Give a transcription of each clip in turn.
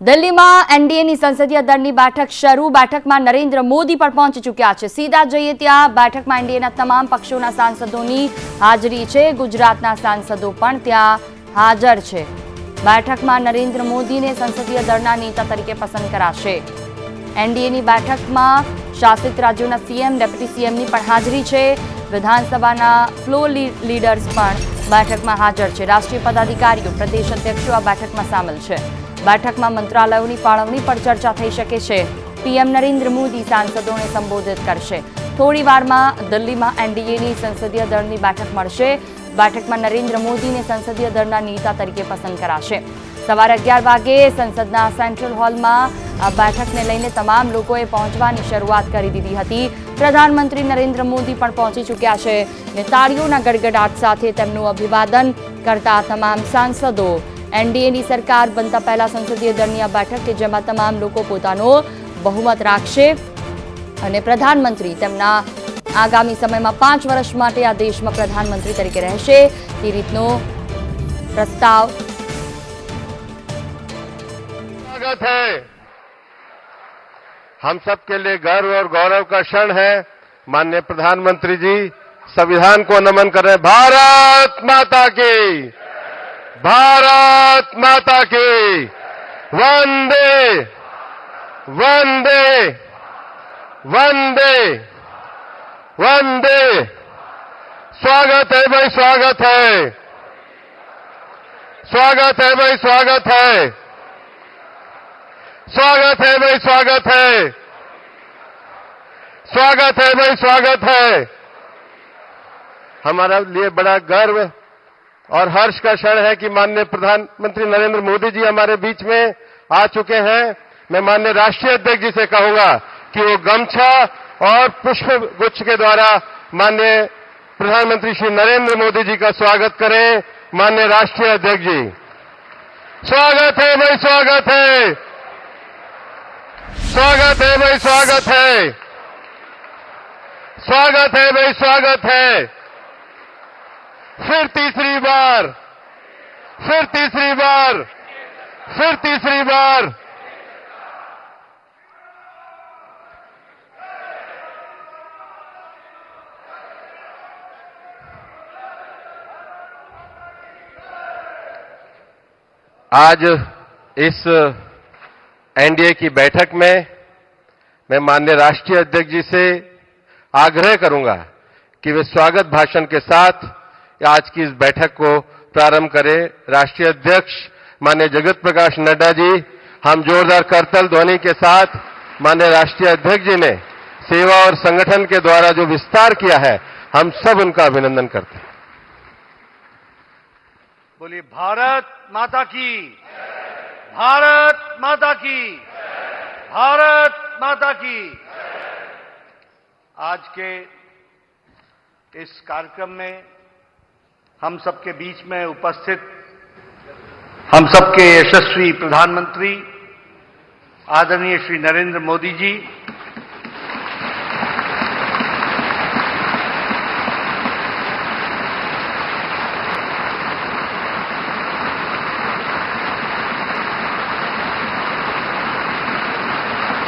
દિલ્હીમાં એનડીએની સંસદીય દળની બેઠક શરૂ. બેઠકમાં નરેન્દ્ર મોદી પણ પહોંચી ચૂક્યા છે. સીધા જઈએ ત્યાં બેઠકમાં એનડીએના તમામ પક્ષોના સાંસદોની હાજરી છે. ગુજરાતના સાંસદો પણ ત્યાં હાજર છે. બેઠકમાં નરેન્દ્ર મોદીને સંસદીય દળના નેતા તરીકે પસંદ કરાશે. એનડીએની બેઠકમાં શાસિત રાજ્યોના સીએમ, ડેપ્યુટી સીએમની પણ હાજરી છે. વિધાનસભાના ફ્લોર લીડર્સ પણ બેઠકમાં હાજર છે. રાષ્ટ્રીય પદાધિકારીઓ, પ્રદેશ અધ્યક્ષો આ બેઠકમાં સામેલ છે. બેઠકમાં મંત્રાલયોની ફાળવણી પર ચર્ચા થઈ શકે છે. પીએમ નરેન્દ્ર મોદી સાંસદોને સંબોધિત કરશે. થોડી વારમાં દિલ્હીમાં એનડીએની સંસદીય દળની બેઠક મળશે. બેઠકમાં નરેન્દ્ર મોદીને સંસદીય દળના નેતા તરીકે પસંદ કરાશે. સવારે 11 વાગે સંસદના સેન્ટ્રલ હોલમાં આ બેઠકને લઈને તમામ લોકોએ પહોંચવાની શરૂઆત કરી દીધી હતી. પ્રધાનમંત્રી નરેન્દ્ર મોદી પણ પહોંચી ચૂક્યા છે અને તાળીઓના ગડગડાટ સાથે તેમનું અભિવાદન કરતા તમામ સાંસદો એનડીએની સરકાર બનતા પહેલા સંસદીય દળની આ બેઠક કે જેમાં તમામ લોકો પોતાનો બહુમત રાખશે અને પ્રધાનમંત્રી તેમના આગામી સમયમાં 5 વર્ષ માટે આ દેશમાં પ્રધાનમંત્રી તરીકે રહેશે તે રીતનો પ્રસ્તાવ. स्वागत है. हम सब के लिए गर्व और गौरव का क्षण है. माननीय प्रधानमंत्री जी संविधान को नमन कर रहे हैं. भारत माता की, भारत माता की, वंदे वंदे वंदे वंदे. स्वागत है भाई, स्वागत है, स्वागत है भाई, स्वागत है, स्वागत है भाई, स्वागत है, स्वागत है भाई, स्वागत है. हमारा लिए बड़ा गर्व और हर्ष का क्षण है कि माननीय प्रधानमंत्री नरेंद्र मोदी जी हमारे बीच में आ चुके हैं. मैं माननीय राष्ट्रीय अध्यक्ष जी से कहूंगा कि वो गमछा और पुष्प गुच्छ के द्वारा माननीय प्रधानमंत्री श्री नरेंद्र मोदी जी का स्वागत करें. माननीय राष्ट्रीय अध्यक्ष जी, स्वागत है भाई, स्वागत है, स्वागत है भाई, स्वागत है, स्वागत है भाई, स्वागत है. फिर तीसरी बार, फिर तीसरी बार, फिर तीसरी बार. आज इस एनडीए की बैठक में मैं माननीय राष्ट्रीय अध्यक्ष जी से आग्रह करूंगा कि वे स्वागत भाषण के साथ आज की इस बैठक को प्रारंभ करें. राष्ट्रीय अध्यक्ष माननीय जगत प्रकाश नड्डा जी, हम जोरदार करतल ध्वनि के साथ माननीय राष्ट्रीय अध्यक्ष जी ने सेवा और संगठन के द्वारा जो विस्तार किया है, हम सब उनका अभिनंदन करते हैं. बोलिए भारत माता की, भारत माता की, भारत माता की. आज के इस कार्यक्रम में हम सबके बीच में उपस्थित हम सबके यशस्वी प्रधानमंत्री आदरणीय श्री नरेंद्र मोदी जी,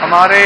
हमारे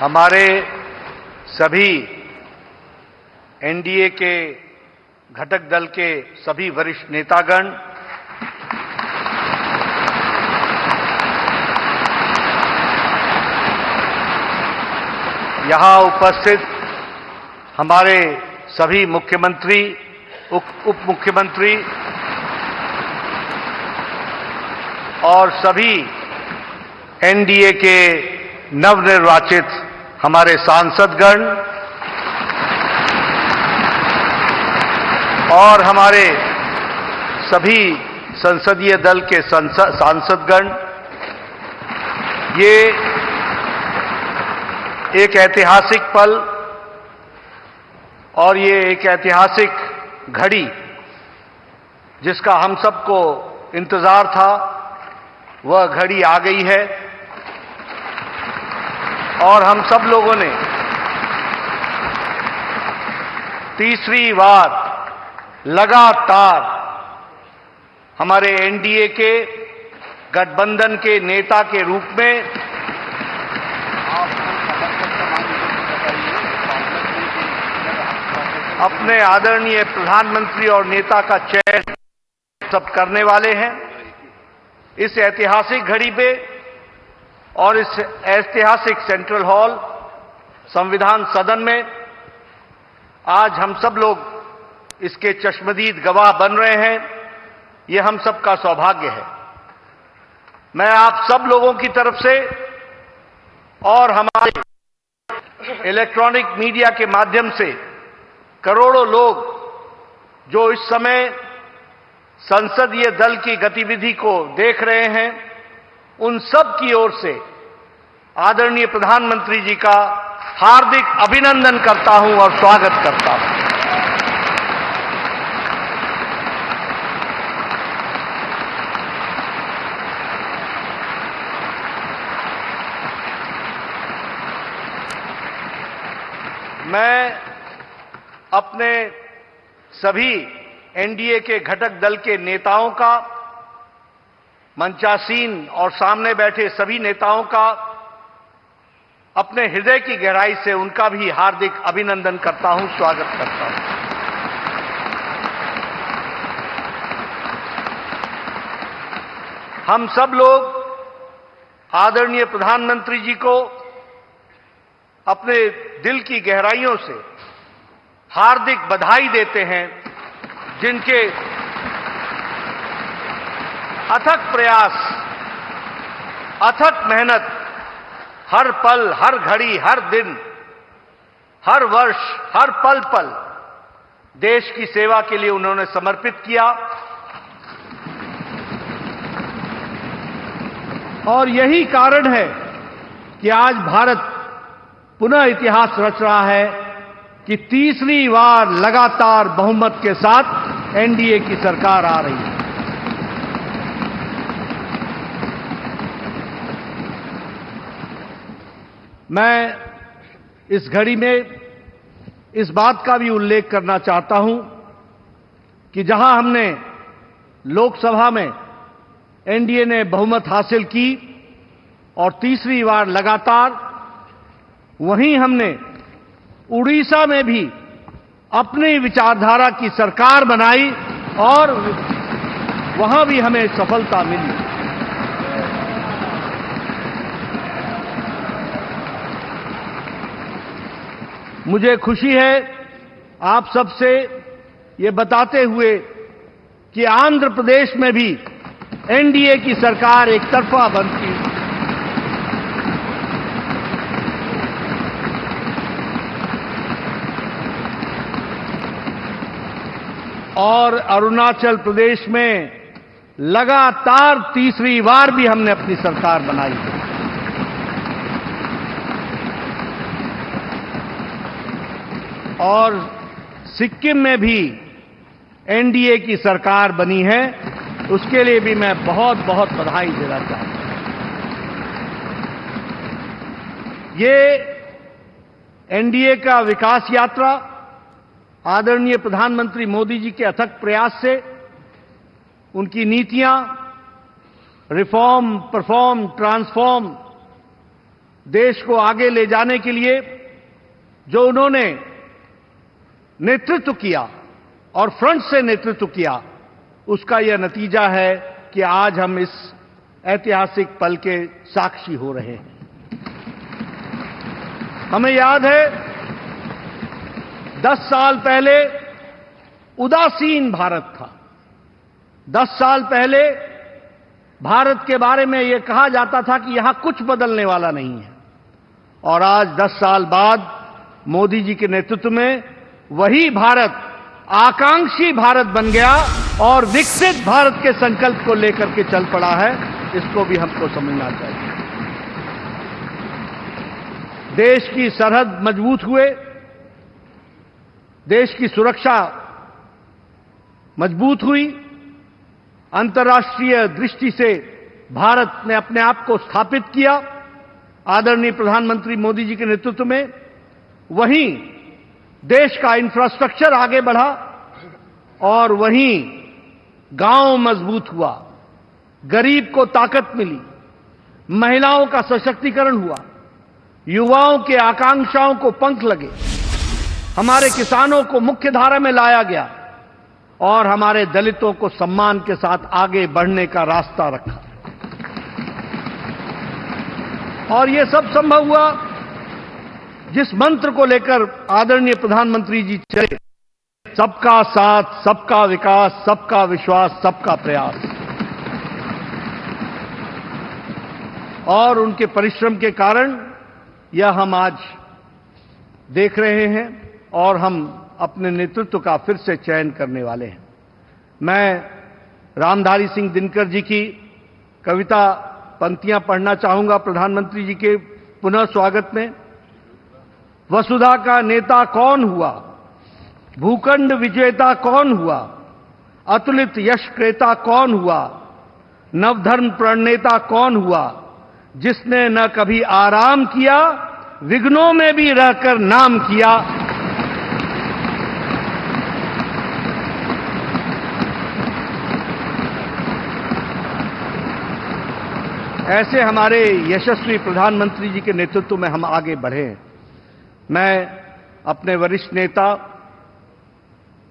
हमारे सभी एनडीए के घटक दल के सभी वरिष्ठ नेतागण, यहां उपस्थित हमारे सभी मुख्यमंत्री, उप मुख्यमंत्री और सभी एनडीए के नवनिर्वाचित हमारे सांसदगण और हमारे सभी संसदीय दल के सांसदगण, ये एक ऐतिहासिक पल और ये एक ऐतिहासिक घड़ी जिसका हम सबको इंतजार था, वह घड़ी आ गई है और हम सब लोगों ने तीसरी बार लगातार हमारे एनडीए के गठबंधन के नेता के रूप में अपने आदरणीय प्रधानमंत्री और नेता का चयन सब करने वाले हैं। इस ऐतिहासिक घड़ी पे और इस ऐतिहासिक सेंट्रल हॉल संविधान सदन में आज हम सब लोग इसके चश्मदीद गवाह बन रहे हैं। ये हम सबका सौभाग्य है। मैं आप सब लोगों की तरफ से और हमारे इलेक्ट्रॉनिक मीडिया के माध्यम से करोड़ों लोग जो इस समय संसदीय दल की गतिविधि को देख रहे हैं, उन सब की ओर से आदरणीय प्रधानमंत्री जी का हार्दिक अभिनंदन करता हूं और स्वागत करता हूं। मैं अपने सभी एनडीए के घटक दल के नेताओं का, मंचासीन और सामने बैठे सभी नेताओं का अपने हृदय की गहराई से उनका भी हार्दिक अभिनंदन करता हूं, स्वागत करता हूं। हम सब लोग आदरणीय प्रधानमंत्री जी को अपने दिल की गहराइयों से हार्दिक बधाई देते हैं, जिनके अथक प्रयास, अथक मेहनत हर पल, हर घड़ी, हर दिन, हर वर्ष, हर पल पल देश की सेवा के लिए उन्होंने समर्पित किया। और यही कारण है कि आज भारत पुनः इतिहास रच रहा है कि तीसरी बार लगातार बहुमत के साथ एनडीए की सरकार आ रही है। मैं इस घड़ी में इस बात का भी उल्लेख करना चाहता हूं कि जहां हमने लोकसभा में एनडीए ने बहुमत हासिल की और तीसरी बार लगातार, वहीं हमने उड़ीसा में भी अपनी विचारधारा की सरकार बनाई और वहां भी हमें सफलता मिली। मुझे खुशी है आप सबसे ये बताते हुए कि आंध्र प्रदेश में भी एनडीए की सरकार एक तरफा बनती है और अरुणाचल प्रदेश में लगातार तीसरी बार भी हमने अपनी सरकार बनाई है। और सिक्किम में भी एनडीए की सरकार बनी है, उसके लिए भी मैं बहुत बहुत बधाई देना चाहता हूं। ये एनडीए का विकास यात्रा आदरणीय प्रधानमंत्री मोदी जी के अथक प्रयास से, उनकी नीतियां रिफॉर्म, परफॉर्म, ट्रांसफॉर्म, देश को आगे ले जाने के लिए जो उन्होंने नेतृत्व किया और फ्रंट से नेतृत्व किया, उसका यह नतीजा है कि आज हम इस ऐतिहासिक पल के साक्षी हो रहे हैं। हमें याद है 10 साल पहले उदासीन भारत था। 10 साल पहले भारत के बारे में यह कहा जाता था कि यहां कुछ बदलने वाला नहीं है। और आज 10 साल बाद मोदी जी के नेतृत्व में वही भारत आकांक्षी भारत बन गया और विकसित भारत के संकल्प को लेकर के चल पड़ा है, इसको भी हमको समझना चाहिए। देश की सरहद मजबूत हुए, देश की सुरक्षा मजबूत हुई, अंतर्राष्ट्रीय दृष्टि से भारत ने अपने आप को स्थापित किया आदरणीय प्रधानमंत्री मोदी जी के नेतृत्व में। वहीं देश का इंफ्रास्ट्रक्चर आगे बढ़ा और वहीं गांव मजबूत हुआ, गरीब को ताकत मिली, महिलाओं का सशक्तिकरण हुआ, युवाओं के आकांक्षाओं को पंख लगे, हमारे किसानों को मुख्य धारा में लाया गया और हमारे दलितों को सम्मान के साथ आगे बढ़ने का रास्ता रखा। और यह सब संभव हुआ जिस मंत्र को लेकर आदरणीय प्रधानमंत्री जी चले, सबका साथ, सबका विकास, सबका विश्वास, सबका प्रयास। और उनके परिश्रम के कारण यह हम आज देख रहे हैं और हम अपने नेतृत्व का फिर से चयन करने वाले हैं। मैं रामधारी सिंह दिनकर जी की कविता पंक्तियां पढ़ना चाहूंगा प्रधानमंत्री जी के पुनः स्वागत में। वसुधा का नेता कौन हुआ, भूखंड विजेता कौन हुआ, अतुलित यश क्रेता कौन हुआ, नवधर्म प्रणेता कौन हुआ, जिसने न कभी आराम किया, विघ्नों में भी रहकर नाम किया। ऐसे हमारे यशस्वी प्रधानमंत्री जी के नेतृत्व में हम आगे बढ़े। मैं अपने वरिष्ठ नेता,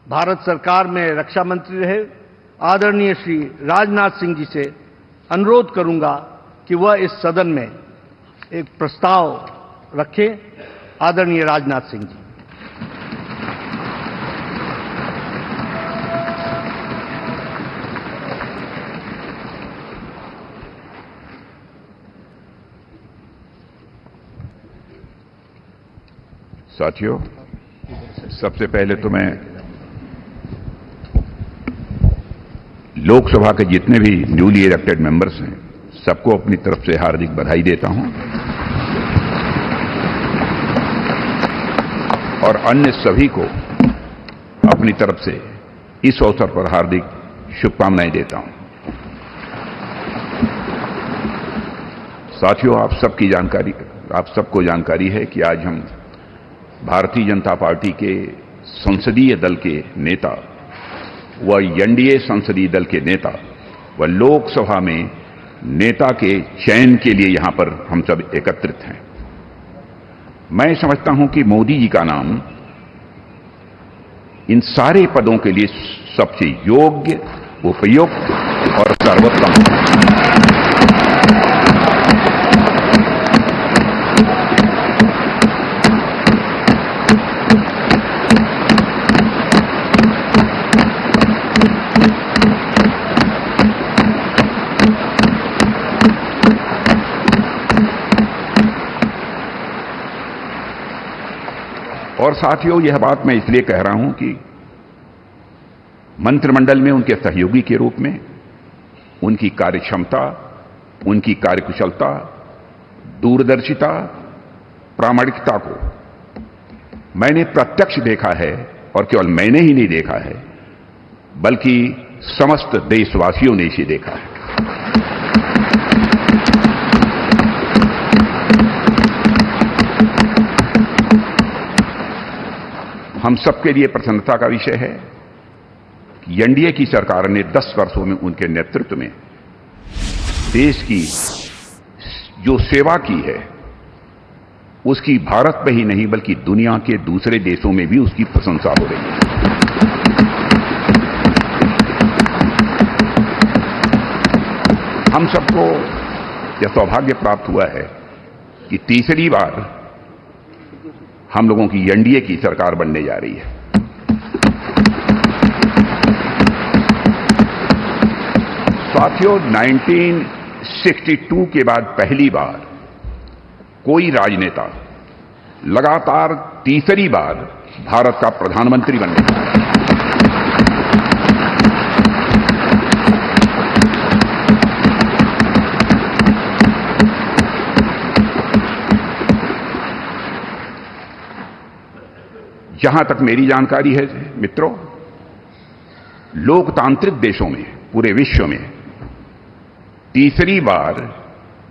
भारत सरकार में रक्षा मंत्री रहे आदरणीय श्री राजनाथ सिंह जी से अनुरोध करूंगा कि वह इस सदन में एक प्रस्ताव रखें। आदरणीय राजनाथ सिंह जी। साथियों, सबसे पहले तो मैं लोकसभा के जितने भी न्यूली इलेक्टेड मेंबर्स हैं, सबको अपनी तरफ से हार्दिक बधाई देता हूं और अन्य सभी को अपनी तरफ से इस अवसर पर हार्दिक शुभकामनाएं देता हूं। साथियों, आप सबको जानकारी है कि आज हम भारतीय जनता पार्टी के संसदीय दल के नेता व एनडीए संसदीय दल के नेता व लोकसभा में नेता के चयन के लिए यहां पर हम सब एकत्रित हैं। मैं समझता हूं कि मोदी जी का नाम इन सारे पदों के लिए सबसे योग्य, उपयुक्त और सर्वोत्तम है। और साथियों, यह बात मैं इसलिए कह रहा हूं कि मंत्रिमंडल में उनके सहयोगी के रूप में उनकी कार्यक्षमता, उनकी कार्यकुशलता, दूरदर्शिता, प्रामाणिकता को मैंने प्रत्यक्ष देखा है और केवल मैंने ही नहीं देखा है, बल्कि समस्त देशवासियों ने इसे देखा है। हम सबके लिए प्रसन्नता का विषय है कि एनडीए की सरकार ने 10 वर्षों में उनके नेतृत्व में देश की जो सेवा की है, उसकी भारत में ही नहीं बल्कि दुनिया के दूसरे देशों में भी उसकी प्रशंसा हो रही है। हम सबको यह सौभाग्य प्राप्त हुआ है कि तीसरी बार हम लोगों की एनडीए की सरकार बनने जा रही है। साथियों, 1962 के बाद पहली बार कोई राजनेता लगातार तीसरी बार भारत का प्रधानमंत्री बनने जा रहा है। जहां तक मेरी जानकारी है मित्रों, लोकतांत्रिक देशों में, पूरे विश्व में तीसरी बार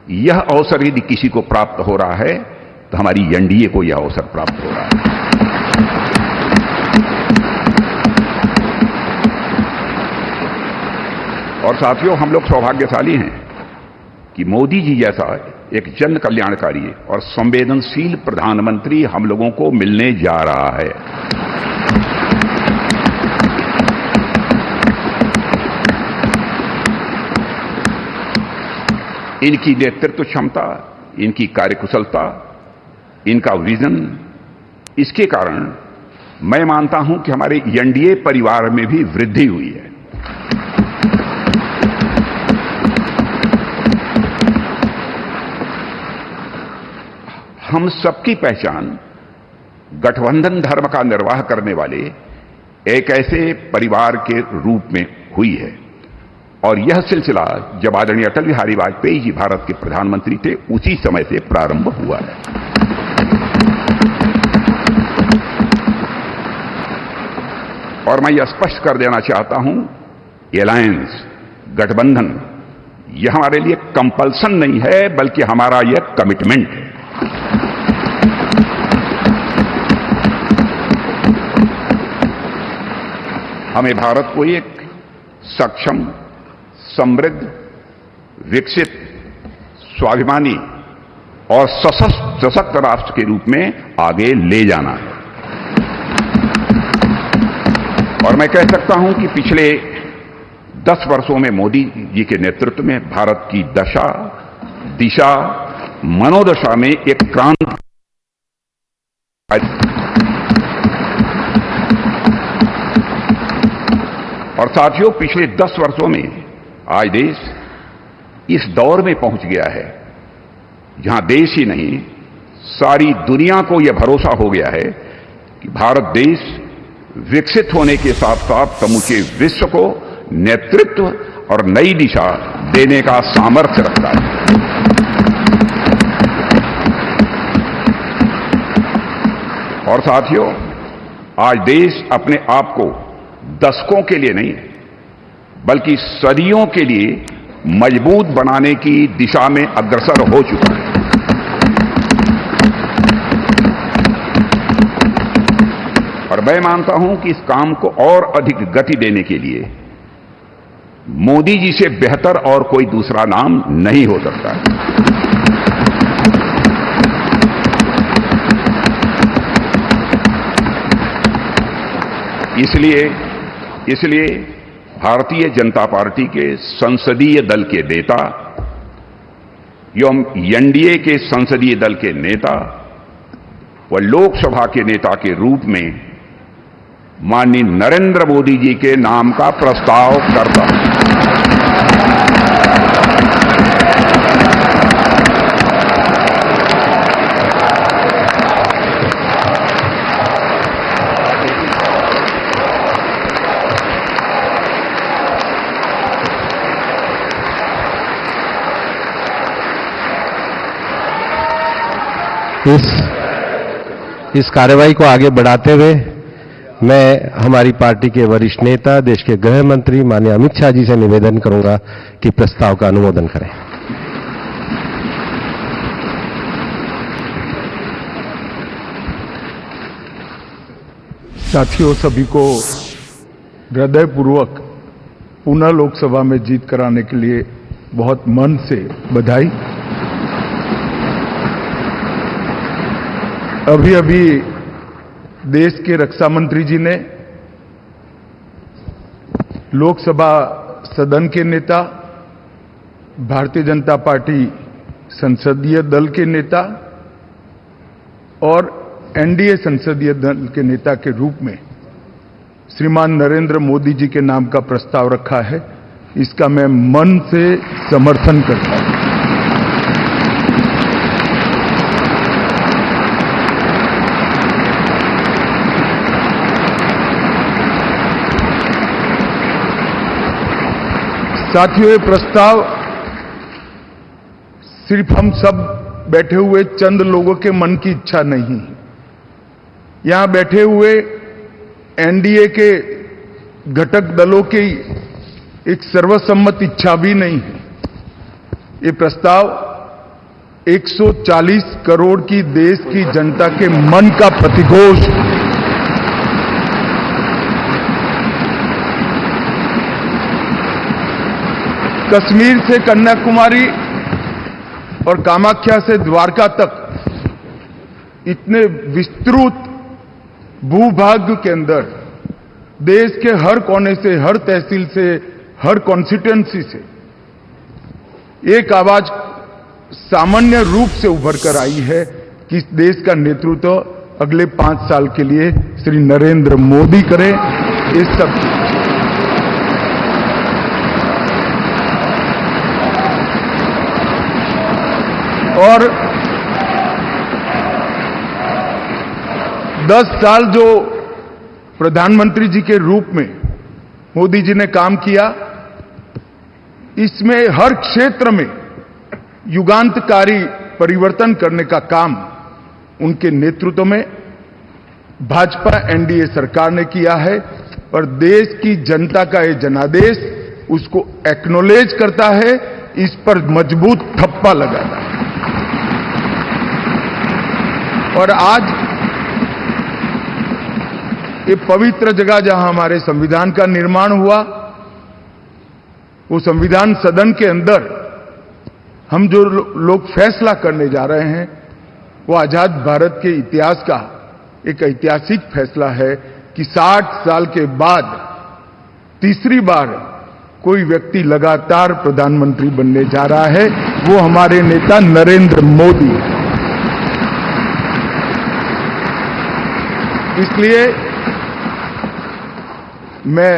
यह अवसर यदि किसी को प्राप्त हो रहा है तो हमारी एनडीए को यह अवसर प्राप्त हो रहा है। और साथियों, हम लोग सौभाग्यशाली हैं कि मोदी जी जैसा एक जन कल्याणकारी और संवेदनशील प्रधानमंत्री हम लोगों को मिलने जा रहा है। इनकी नेतृत्व क्षमता, इनकी कार्यकुशलता, इनका विजन, इसके कारण मैं मानता हूं कि हमारे एनडीए परिवार में भी वृद्धि हुई है। हम सबकी पहचान गठबंधन धर्म का निर्वाह करने वाले एक ऐसे परिवार के रूप में हुई है, और यह सिलसिला जब आदरणीय अटल बिहारी वाजपेयी जी भारत के प्रधानमंत्री थे उसी समय से प्रारंभ हुआ है। और मैं यह स्पष्ट कर देना चाहता हूं, एलायंस, गठबंधन, यह हमारे लिए कंपल्सन नहीं है, बल्कि हमारा यह कमिटमेंट है। हमें भारत को एक सक्षम, समृद्ध, विकसित, स्वाभिमानी और सशक्त राष्ट्र के रूप में आगे ले जाना है। और मैं कह सकता हूं कि पिछले 10 वर्षों में मोदी जी के नेतृत्व में भारत की दशा, दिशा, मनोदशा में एक क्रांति। और साथियों, पिछले 10 वर्षों में आज देश इस दौर में पहुंच गया है जहां देश ही नहीं, सारी दुनिया को यह भरोसा हो गया है कि भारत देश विकसित होने के साथ साथ समूचे विश्व को नेतृत्व और नई दिशा देने का सामर्थ्य रखता है। और साथियों, आज देश अपने आप को दशकों के लिए नहीं बल्कि सदियों के लिए मजबूत बनाने की दिशा में अग्रसर हो चुका है। और मैं मानता हूं कि इस काम को और अधिक गति देने के लिए मोदी जी से बेहतर और कोई दूसरा नाम नहीं हो सकता है। इसलिए भारतीय जनता पार्टी के संसदीय दल के नेता एवं एनडीए के संसदीय दल के नेता व लोकसभा के नेता के रूप में माननीय नरेंद्र मोदी जी के नाम का प्रस्ताव करता हूं। इस कार्यवाही को आगे बढ़ाते हुए मैं हमारी पार्टी के वरिष्ठ नेता, देश के गृह मंत्री माननीय अमित शाह जी से निवेदन करूंगा कि प्रस्ताव का अनुमोदन करें। साथियों, सभी को हृदयपूर्वक पुनः लोकसभा में जीत कराने के लिए बहुत मन से बधाई। अभी अभी देश के रक्षा मंत्री जी ने लोकसभा सदन के नेता, भारतीय जनता पार्टी संसदीय दल के नेता और एनडीए संसदीय दल के नेता के रूप में श्रीमान नरेंद्र मोदी जी के नाम का प्रस्ताव रखा है। इसका मैं मन से समर्थन करता हूं। साथियों, ये प्रस्ताव सिर्फ हम सब बैठे हुए चंद लोगों के मन की इच्छा नहीं है। यहां बैठे हुए एनडीए के घटक दलों की एक सर्वसम्मत इच्छा भी नहीं है। ये प्रस्ताव 140 करोड़ की देश की जनता के मन का प्रतिघोष है। कश्मीर से कन्याकुमारी और कामाख्या से द्वारका तक इतने विस्तृत भूभाग के अंदर देश के हर कोने से, हर तहसील से, हर कॉन्स्टिट्यूएंसी से एक आवाज सामान्य रूप से उभर कर आई है कि इस देश का नेतृत्व अगले 5 साल के लिए श्री नरेंद्र मोदी करें। इस सब और 10 साल जो प्रधानमंत्री जी के रूप में मोदी जी ने काम किया, इसमें हर क्षेत्र में युगांतकारी परिवर्तन करने का काम उनके नेतृत्व में भाजपा एनडीए सरकार ने किया है और देश की जनता का ये जनादेश उसको एक्नॉलेज करता है, इस पर मजबूत ठप्पा लगाता है। और आज ये पवित्र जगह जहां हमारे संविधान का निर्माण हुआ, वो संविधान सदन के अंदर हम जो लोग फैसला करने जा रहे हैं, वो आजाद भारत के इतिहास का एक ऐतिहासिक फैसला है कि 60 साल के बाद तीसरी बार कोई व्यक्ति लगातार प्रधानमंत्री बनने जा रहा है, वो हमारे नेता नरेंद्र मोदी है। इसलिए मैं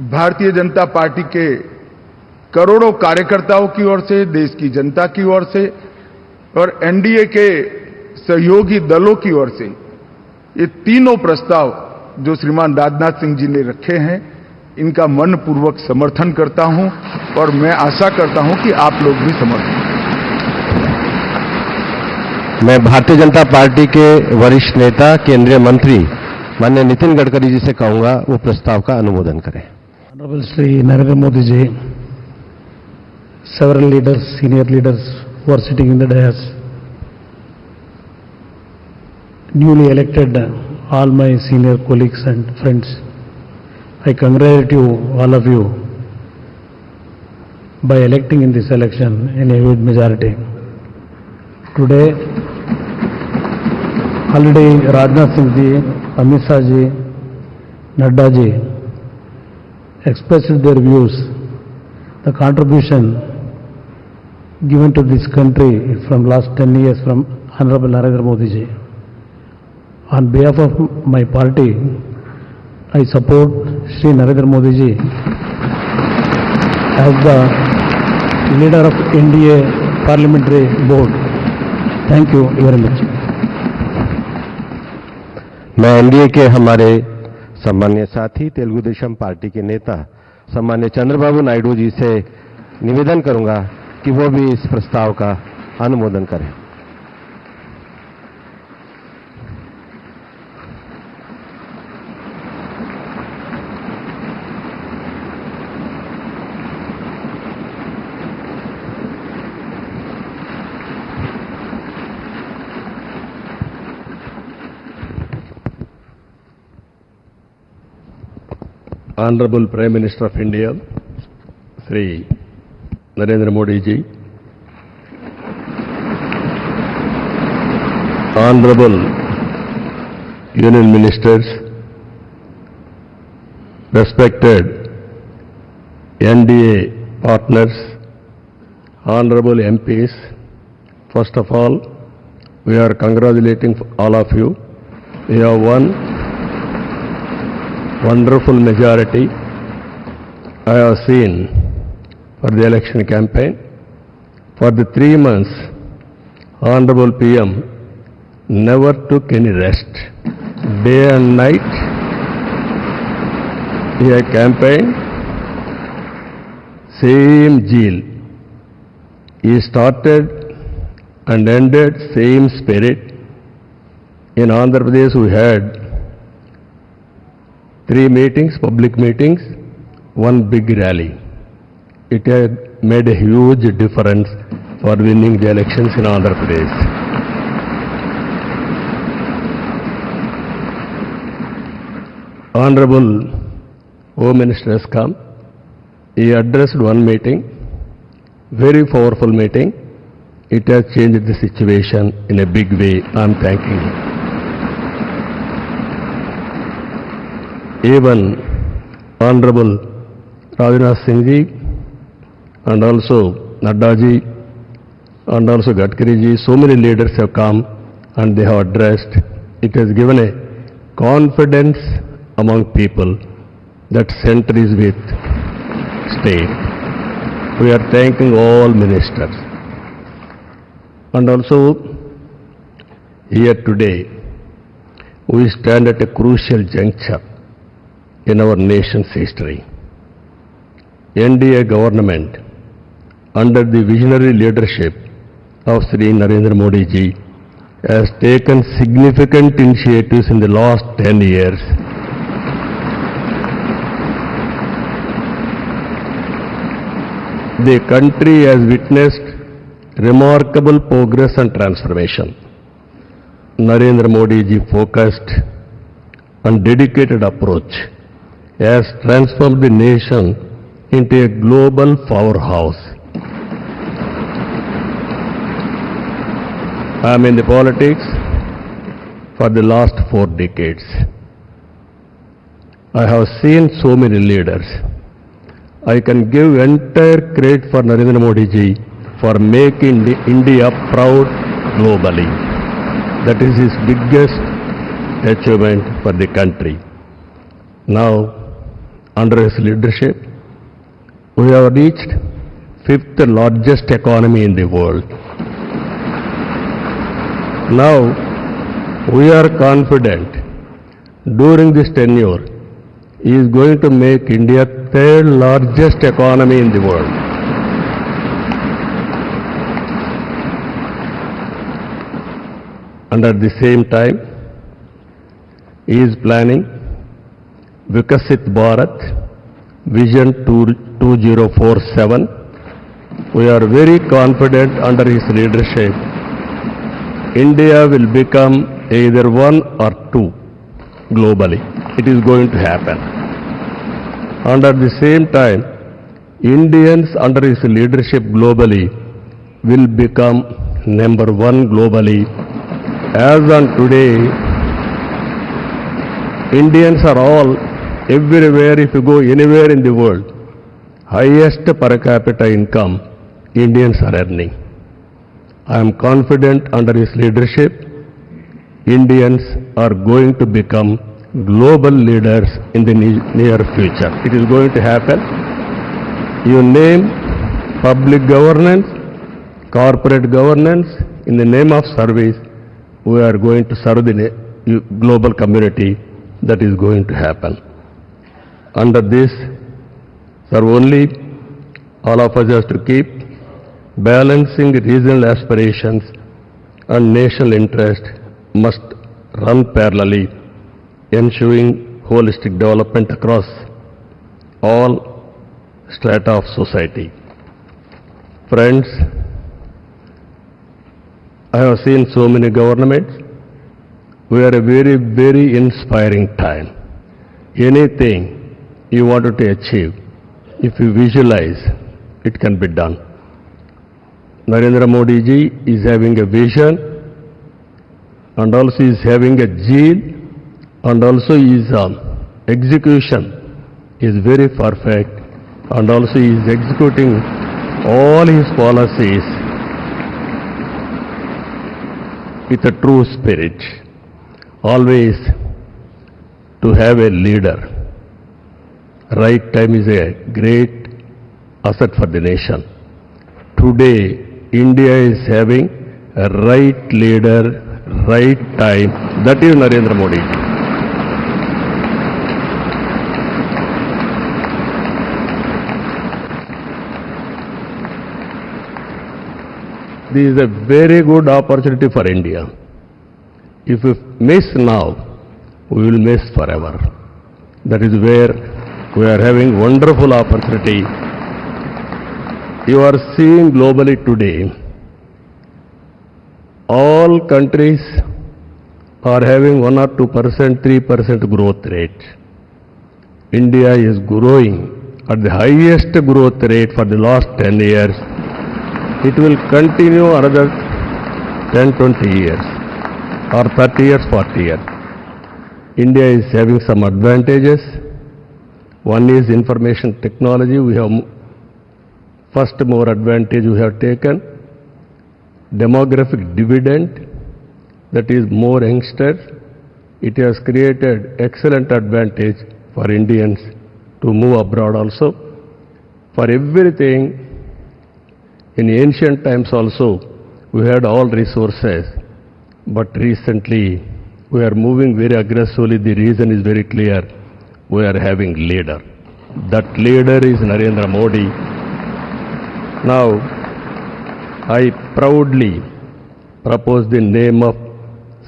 भारतीय जनता पार्टी के करोड़ों कार्यकर्ताओं की ओर से, देश की जनता की ओर से और एनडीए के सहयोगी दलों की ओर से ये तीनों प्रस्ताव जो श्रीमान राजनाथ सिंह जी ने रखे हैं, इनका मनपूर्वक समर्थन करता हूं और मैं आशा करता हूं कि आप लोग भी समर्थन करें। मैं भारतीय जनता पार्टी के वरिष्ठ नेता केंद्रीय मंत्री माननीय नितिन गडकरी जी से कहूंगा वो प्रस्ताव का अनुमोदन करें। Honorable Shri Narendra Modi ji, several leaders, senior leaders who are sitting in the dais, newly elected, all my senior colleagues and friends, I congratulate you, all of you, by electing in this election in a huge majority. Today, already Rajnath Singh ji, Amit Shah ji, Nadda ji expressed their views, the contribution given to this country from last 10 years from Honorable Narendra Modi ji. On behalf of my party, I support Shri Narendra Modi ji as the leader of NDA Parliamentary Board. Thank you very much. मैं NDA के हमारे सम्मान्य साथी Telugu Desam party के नेता सम्मान्य चंद्रबाबू नायडू जी से निवेदन करूंगा कि वो भी इस प्रस्ताव का अनुमोदन करें। Honorable Prime Minister of India, Shri Narendra Modi ji, Honorable Union Ministers, respected NDA partners, Honorable MPs, first of all, we are congratulating all of you. We have won wonderful majority I have seen for the election campaign. For the 3 months, Honorable PM never took any rest. Day and night, he had campaigned, same zeal. He started and ended same spirit. In Andhra Pradesh, we had 3 meetings, public meetings, 1 big rally. It had made a huge difference for winning the elections in Andhra Pradesh. Honorable Home Minister has come. He addressed 1 meeting, very powerful meeting. It has changed the situation in a big way. I am thanking him. Even Honorable Rajnath Singh ji and also Nadda ji and also Gadkari ji, so many leaders have come and they have addressed. It has given a confidence among people that center is with state. We are thanking all ministers. And also here today we stand at a crucial juncture in our nation's history. NDA government under the visionary leadership of Sri Narendra Modi ji has taken significant initiatives in the last 10 years. The country has witnessed remarkable progress and transformation. Narendra Modi ji focused and dedicated approach has transformed the nation into a global powerhouse. I am in the politics for the last 4 decades. I have seen so many leaders. I can give entire credit for Narendra Modi ji for making India proud globally. That is his biggest achievement for the country. Now, under his leadership, we have reached 5th largest economy in the world. Now, we are confident during this tenure, he is going to make India 3rd largest economy in the world. And at the same time, he is planning Vikasit Bharat Vision 2047. We are very confident under his leadership, India will become either 1 or 2 globally. It is going to happen. And at the same time, Indians under his leadership globally will become number 1 globally. As on today, Indians are all, everywhere, if you go anywhere in the world, highest per capita income Indians are earning. I am confident under his leadership, Indians are going to become global leaders in the near future. It is going to happen. You name public governance, corporate governance, in the name of service, we are going to serve the global community. That is going to happen. Under this, sir, only all of us have to keep balancing regional aspirations and national interest must run parallelly, ensuring holistic development across all strata of society. Friends, I have seen so many governments. We are a very, very inspiring time. Anything you wanted to achieve, if you visualize, it can be done. Narendra Modi ji is having a vision and also is having a zeal and also his execution is very perfect and also he is executing all his policies with a true spirit. Always to have a leader. Right time is a great asset for the nation. Today, India is having a right leader, right time. That is Narendra Modi. This is a very good opportunity for India. If we miss now, we will miss forever. That is where we are having wonderful opportunity. You are seeing globally today, all countries are having 1 or 2%, 3% growth rate. India is growing at the highest growth rate for the last 10 years. It will continue another 10, 20 years or 30 years, 40 years. India is having some advantages. One is information technology. We have first more advantage we have taken. Demographic dividend, that is more youngsters. It has created excellent advantage for Indians to move abroad also. For everything, in ancient times also, we had all resources, but recently we are moving very aggressively. The reason is very clear. We are having leader. That leader is Narendra Modi. Now, I proudly propose the name of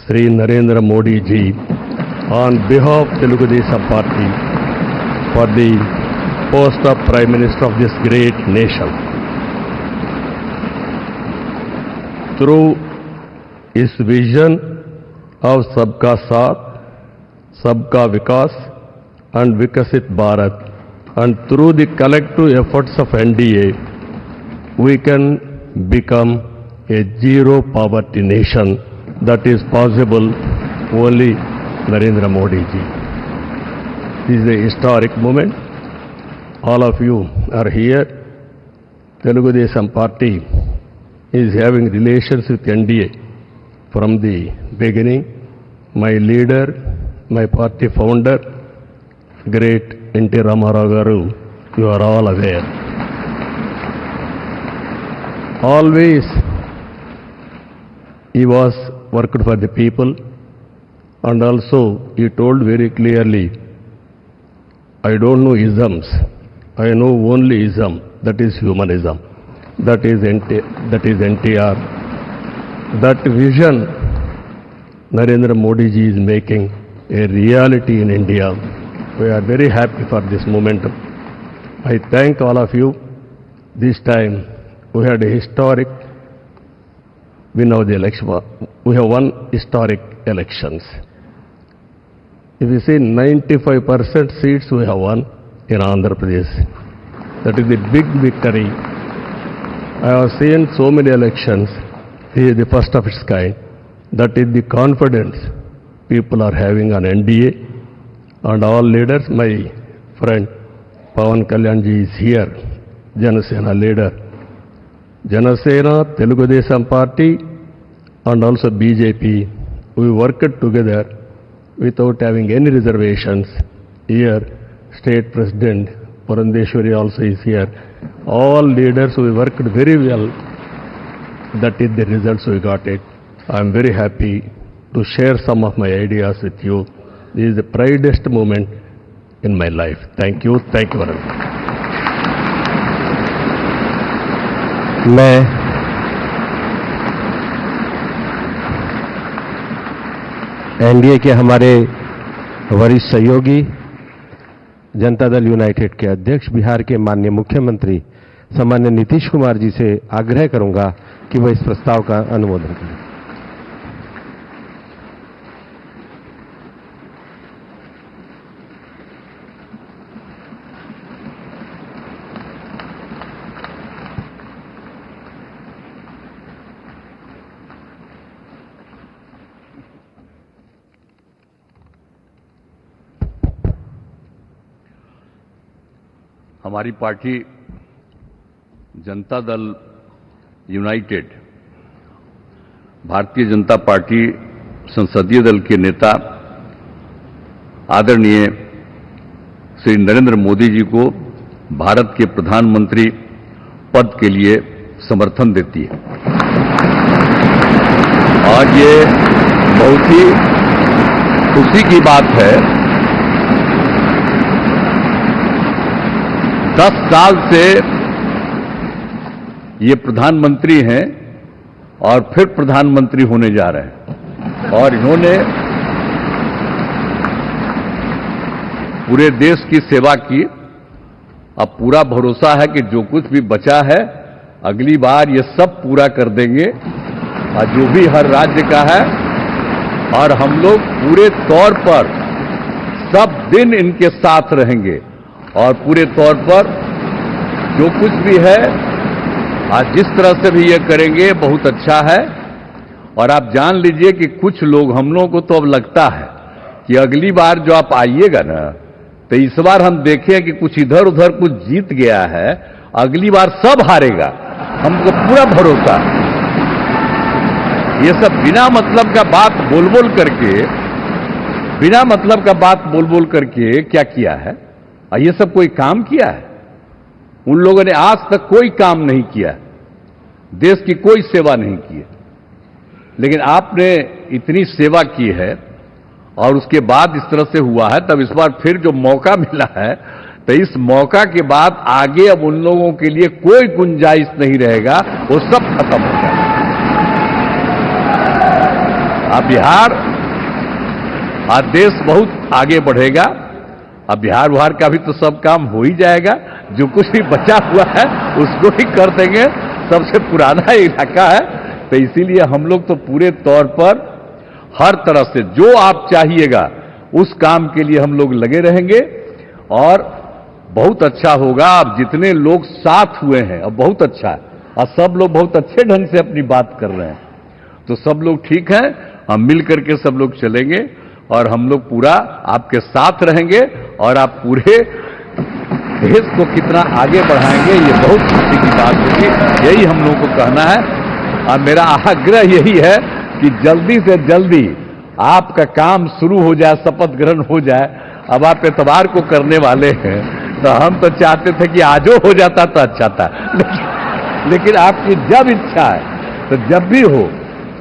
Sri Narendra Modi ji on behalf of Telugu Desam Party for the post of Prime Minister of this great nation. Through his vision of Sabka Saath, Sabka Vikas and Vikasit Bharat, and through the collective efforts of NDA, we can become a zero poverty nation. That is possible only Narendra Modi ji. This is a historic moment. All of you are here. Telugu Desam Party is having relations with NDA from the beginning. My leader, my party founder, great N.T. Ramarao Garu, you are all aware. Always he was worked for the people, and also he told very clearly, I don't know isms, I know only ism, that is humanism. That is NTR. That vision Narendra Modi ji is making a reality in India. We are very happy for this momentum. I thank all of you. This time we had a historic win of the election. We have won historic elections. If you see 95% seats we have won in Andhra Pradesh. That is the big victory. I have seen so many elections. This is the first of its kind. That is the confidence people are having on NDA and all leaders. My friend Pawan Kalyan ji is here, Janasena leader. Janasena, Telugu Desam Party and also BJP, we worked together without having any reservations. Here, State President Purandeshwari also is here. All leaders, we worked very well. That is the results we got it. I am very happy to share some of my ideas with you. This is the proudest moment in my life. Thank you very much. मैं NDA के हमारे वरिष्ठ सहयोगी Janata Dal United के अध्यक्ष बिहार के माननीय मुख्यमंत्री सामान्य नीतीश कुमार जी से आग्रह करूंगा कि वह इस प्रस्ताव का अनुमोदन करें। हमारी party Janata Dal United, Bharatiya Janata party संसदीय दल के नेता आदरणीय श्री नरेंद्र मोदी जी को भारत के प्रधानमंत्री पद के लिए समर्थन देती है। आज ये बहुत ही खुशी की बात है। 10 साल से ये प्रधानमंत्री हैं और फिर प्रधानमंत्री होने जा रहे हैं। और इन्होंने पूरे देश की सेवा की। अब पूरा भरोसा है कि जो कुछ भी बचा है अगली बार ये सब पूरा कर देंगे, और जो भी हर राज्य का है। और हम लोग पूरे तौर पर सब दिन इनके साथ रहेंगे, और पूरे तौर पर जो कुछ भी है आज जिस तरह से भी ये करेंगे बहुत अच्छा है। और आप जान लीजिए कि कुछ लोग, हम लोगों को तो अब लगता है कि अगली बार जो आप आइएगा ना, तो इस बार हम देखें कि कुछ इधर उधर कुछ जीत गया है, अगली बार सब हारेगा, हमको पूरा भरोसा है। ये सब बिना मतलब का बात बोल बोल करके, बिना मतलब का बात बोल बोल करके क्या किया है? और ये सब कोई काम किया है? उन लोगों ने आज तक कोई काम नहीं किया, देश की कोई सेवा नहीं की है। लेकिन आपने इतनी सेवा की है और उसके बाद इस तरह से हुआ है, तब इस बार फिर जो मौका मिला है, तो इस मौका के बाद आगे अब उन लोगों के लिए कोई गुंजाइश नहीं रहेगा, वो सब खत्म हो जाएगा। अब बिहार, आज देश बहुत आगे बढ़ेगा। अब बिहार का भी तो सब काम हो ही जाएगा, जो कुछ भी बचा हुआ है उसको ही कर देंगे। सबसे पुराना इलाका है, तो इसीलिए हम लोग तो पूरे तौर पर हर तरह से जो आप चाहिएगा उस काम के लिए हम लोग लगे रहेंगे, और बहुत अच्छा होगा। अब जितने लोग साथ हुए हैं अब बहुत अच्छा है, और सब लोग बहुत अच्छे ढंग से अपनी बात कर रहे हैं, तो सब लोग ठीक हैं। हम मिल करके सब लोग चलेंगे और हम लोग पूरा आपके साथ रहेंगे, और आप पूरे देश को कितना आगे बढ़ाएंगे ये बहुत खुशी की बात होगी। यही हम लोगों को कहना है, और मेरा आग्रह यही है कि जल्दी से जल्दी आपका काम शुरू हो जाए, शपथ ग्रहण हो जाए। अब आप एतवार को करने वाले हैं, तो हम तो चाहते थे कि आजो हो जाता तो अच्छा था, लेकिन आपकी जब इच्छा है तो जब भी हो,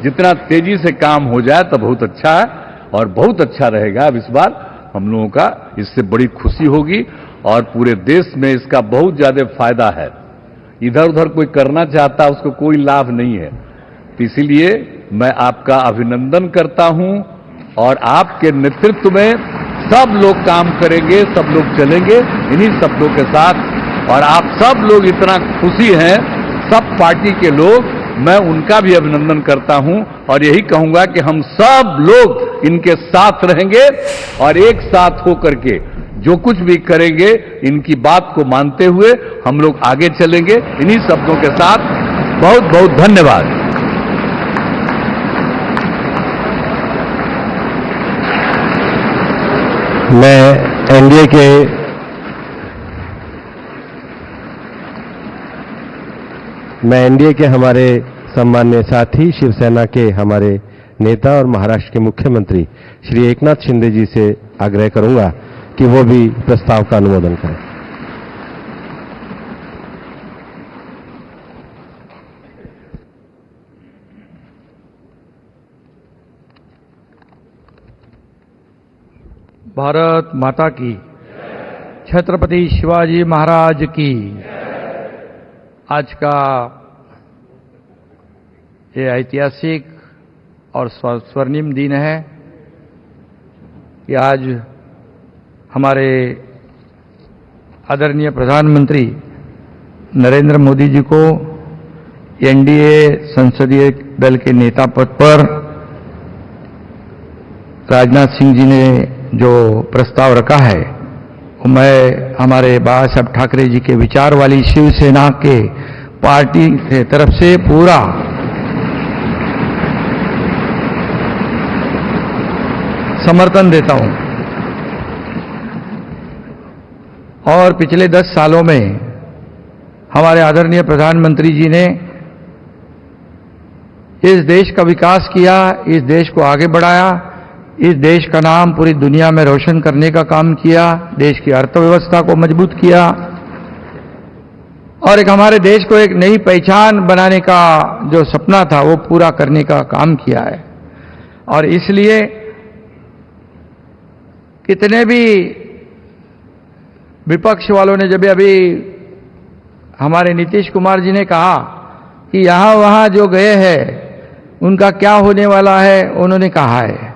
जितना तेजी से काम हो जाए तो बहुत अच्छा है और बहुत अच्छा रहेगा। अब इस बार हम लोगों का इससे बड़ी खुशी होगी, और पूरे देश में इसका बहुत ज्यादा फायदा है। इधर उधर कोई करना चाहता उसको कोई लाभ नहीं है, तो इसीलिए मैं आपका अभिनंदन करता हूं, और आपके नेतृत्व में सब लोग काम करेंगे, सब लोग चलेंगे इन्हीं शब्दों के साथ। और आप सब लोग इतना खुशी हैं, सब पार्टी के लोग, मैं उनका भी अभिनंदन करता हूं, और यही कहूंगा कि हम सब लोग इनके साथ रहेंगे, और एक साथ होकर के जो कुछ भी करेंगे इनकी बात को मानते हुए हम लोग आगे चलेंगे। इन्हीं शब्दों के साथ बहुत बहुत धन्यवाद। मैं एनडीए के हमारे सम्माननीय साथी, शिवसेना के हमारे नेता और महाराष्ट्र के मुख्यमंत्री श्री एकनाथ शिंदे जी से आग्रह करूंगा कि वो भी प्रस्ताव का अनुमोदन करें। भारत माता की, छत्रपति शिवाजी महाराज की। आज का ये ऐतिहासिक और स्वर्णिम दिन है कि आज हमारे आदरणीय प्रधानमंत्री नरेंद्र मोदी जी को एनडीए संसदीय दल के नेता पद पर राजनाथ सिंह जी ने जो प्रस्ताव रखा है, मैं हमारे बाला साहब ठाकरे जी के विचार वाली शिवसेना के पार्टी के तरफ से पूरा समर्थन देता हूं। और पिछले 10 सालों में हमारे आदरणीय प्रधानमंत्री जी ने इस देश का विकास किया, इस देश को आगे बढ़ाया, इस देश का नाम पूरी दुनिया में रोशन करने का काम किया, देश की अर्थव्यवस्था को मजबूत किया, और एक हमारे देश को एक नई पहचान बनाने का जो सपना था वो पूरा करने का काम किया है। और इसलिए कितने भी विपक्ष वालों ने, जब अभी हमारे नीतीश कुमार जी ने कहा कि यहां वहां जो गए हैं उनका क्या होने वाला है उन्होंने कहा है।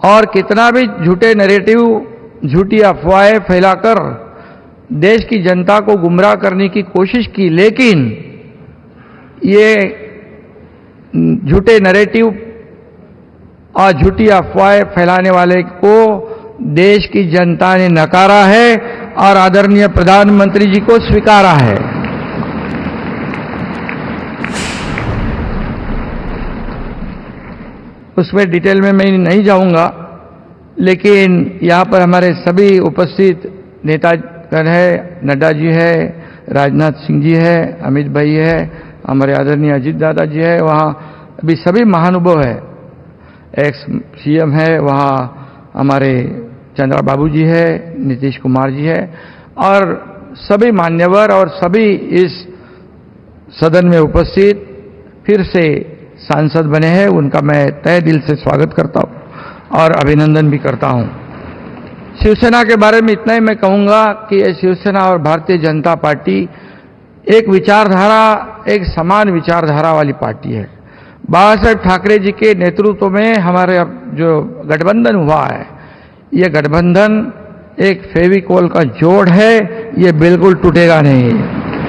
और कितना भी झूठे नैरेटिव, झूठी अफवाहें फैलाकर देश की जनता को गुमराह करने की कोशिश की, लेकिन ये झूठे नैरेटिव और झूठी अफवाहें फैलाने वाले को देश की जनता ने नकारा है और आदरणीय प्रधानमंत्री जी को स्वीकारा है। उसमें डिटेल में मैं नहीं जाऊंगा, लेकिन यहां पर हमारे सभी उपस्थित नेतागण है, नड्डा जी है, राजनाथ सिंह जी है, अमित भाई है, हमारे आदरणीय अजीत दादा जी है, वहां अभी सभी महानुभाव है, एक्स सीएम है, वहां हमारे चंद्रा बाबू जी है, नीतीश कुमार जी है, और सभी मान्यवर और सभी इस सदन में उपस्थित फिर से सांसद बने हैं, उनका मैं तहे दिल से स्वागत करता हूं और अभिनंदन भी करता हूं। शिवसेना के बारे में इतना ही मैं कहूंगा कि ये शिवसेना और भारतीय जनता पार्टी एक विचारधारा, एक समान विचारधारा वाली पार्टी है। बाबा साहेब ठाकरे जी के नेतृत्व में हमारे जो गठबंधन हुआ है, ये गठबंधन एक फेविकोल का जोड़ है, ये बिल्कुल टूटेगा नहीं।